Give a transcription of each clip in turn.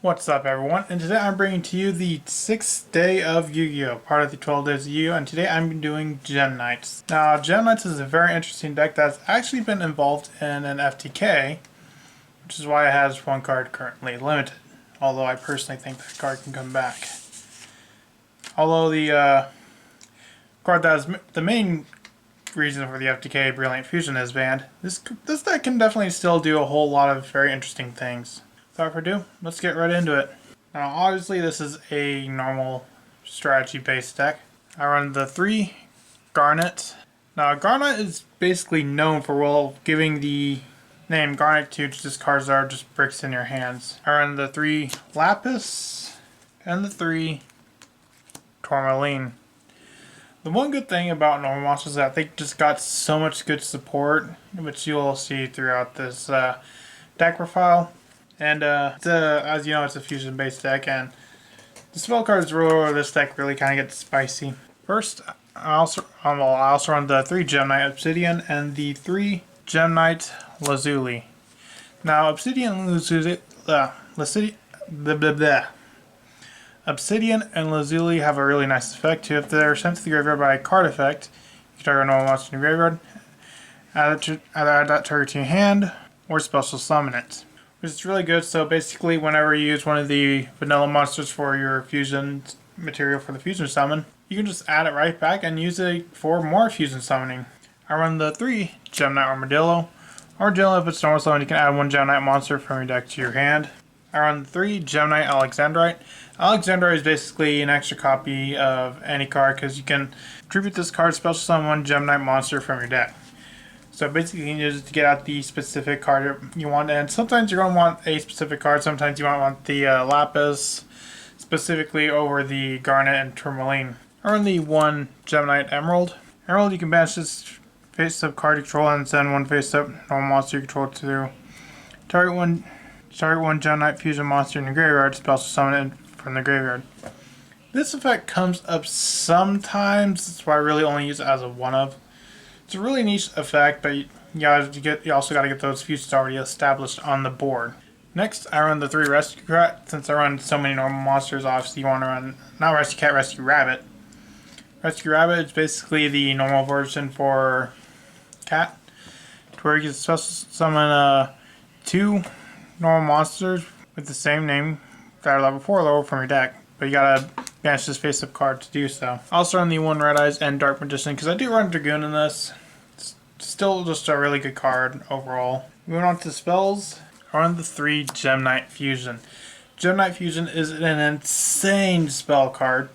What's up, everyone? And today I'm bringing to you the 6th day of Yu-Gi-Oh! Part of the 12 days of Yu-Gi-Oh! And today I'm doing Gem Knights. Now, Gem Knights is a very interesting deck that's actually been involved in an FTK, which is why it has one card currently limited. Although I personally think that card can come back. Although the card that is the main reason for the FTK, Brilliant Fusion, is banned, this deck can definitely still do a whole lot of very interesting things. Without further ado, let's get right into it. Now, obviously, this is a normal strategy-based deck. I run the 3 Garnet. Now, Garnet is basically known for giving the name Garnet to just cards that are just bricks in your hands. I run the 3 Lapis and the 3 Tourmaline. The one good thing about normal monsters is that they just got so much good support, which you'll see throughout this deck profile. And as you know, it's a fusion-based deck, and the spell cards for this deck really kind of get spicy. First, I also run the 3 Gemini Obsidian and the 3 Gemini Lazuli. Now, Obsidian and Lazuli have a really nice effect too. If they're sent to the graveyard by a card effect, you can target a normal monster in your graveyard, add that target to your hand, or special summon it. Which is really good. So basically, whenever you use one of the vanilla monsters for your fusion material for the fusion summon, you can just add it right back and use it for more fusion summoning. I run the 3 Gemini Armadillo. Armadillo, if it's normal summon, you can add 1 Gemini monster from your deck to your hand. I run the 3 Gemini Alexandrite. Alexandrite is basically an extra copy of any card because you can tribute this card, special summon 1 Gemini monster from your deck. So basically, you can use it to get out the specific card you want, and sometimes you're going to want a specific card, sometimes you might want the Lapis, specifically over the Garnet and Tourmaline. I run the 1 Gemini Emerald. Emerald, you can banish this face-up card you control and send 1 face-up normal monster you control to target one Gemini Fusion monster in your graveyard, special summon it from the graveyard. This effect comes up sometimes, that's why I really only use it as a one-of. It's a really niche effect, but you also got to get those fusions already established on the board. Next, I run the 3 Rescue Cat. Since I run so many normal monsters, obviously you want to run, not Rescue Cat, Rescue Rabbit. Rescue Rabbit is basically the normal version for Cat, to where you can special summon 2 normal monsters with the same name that are level 4 or lower from your deck. But you gotta banish this face-up card to do so. I also run the 1 Red Eyes and Dark Magician because I do run Dragoon in this. It's still just a really good card overall. Moving on to spells, I run the 3 Gem Knight Fusion. Gem Knight Fusion is an insane spell card.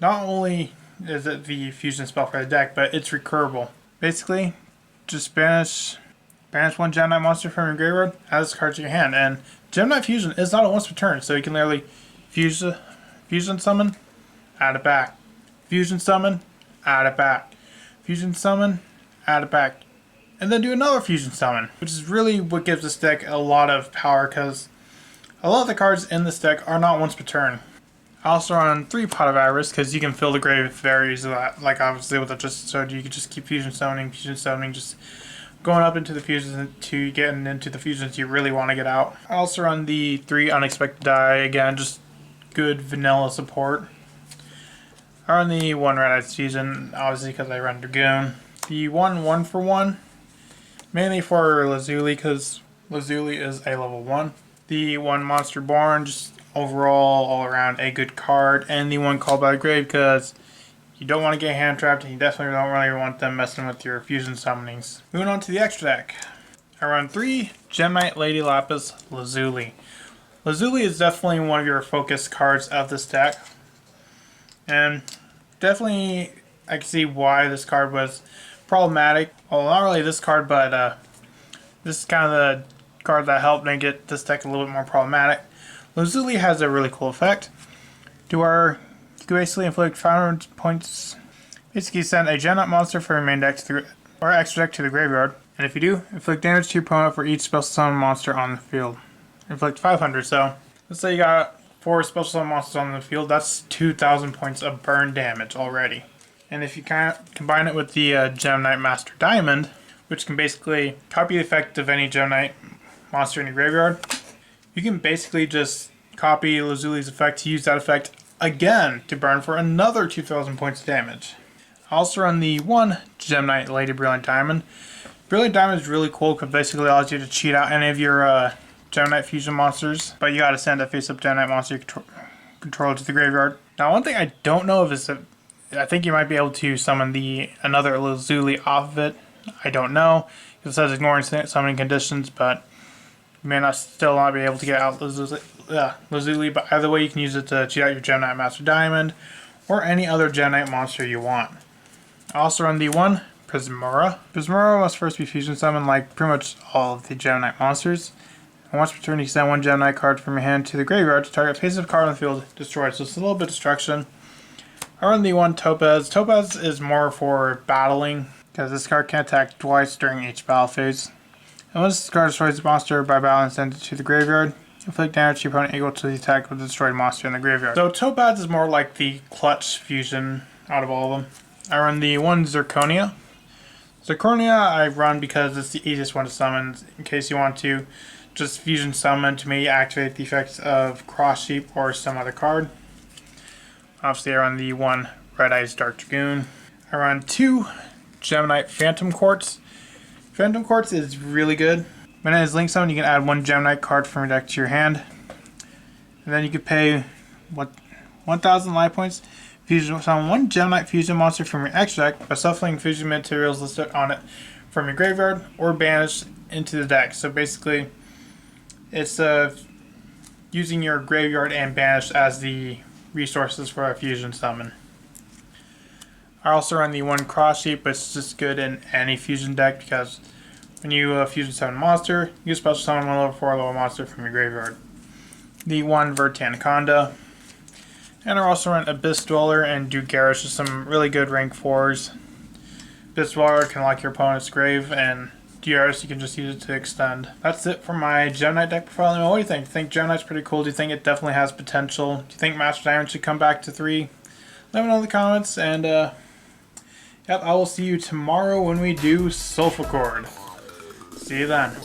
Not only is it the fusion spell for the deck, but it's recurable. Basically, just banish 1 Gem Knight monster from your graveyard, add this card to your hand, and Gem Knight Fusion is not a once per turn, so you can literally fusion summon, add it back. Fusion summon, add it back. Fusion summon, add it back. And then do another fusion summon, which is really what gives this deck a lot of power because a lot of the cards in this deck are not once per turn. I also run 3 Pot of Avarice because you can fill the grave very easily. Like obviously with I just showed you, can just keep fusion summoning, just going up into the fusions until getting into the fusions you really want to get out. I also run the 3 Unexpected Die, again, just good vanilla support. I run the 1 Red Eyes Fusion, obviously because I run Dragoon. The 1 for 1, mainly for Lazuli because Lazuli is a level 1. The 1 Monster Born, just overall, all around a good card. And the 1 Called by the Grave because you don't want to get hand trapped and you definitely don't really want them messing with your fusion summonings. Moving on to the extra deck. I run 3 Gemini Lady Lapis Lazuli. Lazuli is definitely one of your focus cards of this deck. And definitely I can see why this card was problematic. Well, not really this card, but this is kind of the card that helped make this deck a little bit more problematic. Lazuli has a really cool effect to where you can basically inflict 500 points. Basically send a Gem Knight monster from your main deck or extra deck to the graveyard. And if you do, inflict damage to your opponent for each special summon monster on the field. Inflict 500, so let's say you got 4 special summon monsters on the field, that's 2,000 points of burn damage already. And if you combine it with the Gem Knight Master Diamond, which can basically copy the effect of any Gem Knight monster in your graveyard, you can basically just copy Lazuli's effect to use that effect again to burn for another 2,000 points of damage. I also run the 1 Gemini Lady Brilliant Diamond. Brilliant Diamond is really cool because it basically allows you to cheat out any of your Gemini fusion monsters, but you gotta send a face-up Gemini monster you control to the graveyard. Now, one thing I don't know of is that I think you might be able to summon another Lazuli off of it. I don't know. It says ignoring summoning conditions, but you may still not be able to get out Lazuli, but either way you can use it to cheat out your Gemini Master Diamond or any other Gemini monster you want. I also run the 1 Prismora. Prismora must first be fusion summoned like pretty much all of the Gemini monsters. And once per turn, you send 1 Gemini card from your hand to the graveyard to target face-up card on the field destroyed. So it's a little bit of destruction. I run the 1 Topaz. Topaz is more for battling because this card can attack twice during each battle phase. And once this card destroys the monster by battle and sends it to the graveyard, inflict damage to your opponent equal to the attack of the destroyed monster in the graveyard. So Topaz is more like the clutch fusion out of all of them. I run the 1 Zirconia. Zirconia I run because it's the easiest one to summon in case you want to just fusion summon to maybe activate the effects of Cross Sheep or some other card. Obviously I run the 1 Red Eyes Dark Dragoon. I run 2 Gemini Phantom Quartz. Phantom Quartz is really good. When it is link summon, you can add 1 Gemini card from your deck to your hand. And then you could pay 1,000 life points. Fusion summon 1 Gemini fusion monster from your extra deck by shuffling fusion materials listed on it from your graveyard or banish into the deck. So basically, it's using your graveyard and banish as the resources for a fusion summon. I also run the 1 Cross Sheep, but it's just good in any fusion deck because when you fusion summon a monster, you special summon 1 level 4 level monster from your graveyard. The 1 Vertanaconda. And I also run Abyss Dweller and do Garish with some really good rank 4s. Abyss Dweller can lock your opponent's grave, and Garish you can just use it to extend. That's it for my Gemini deck profile. What do you think? Do you think Gemini's pretty cool? Do you think it definitely has potential? Do you think Master Diamond should come back to 3? Let me know in the comments, and yep, I will see you tomorrow when we do Sulfur Chord. See you then.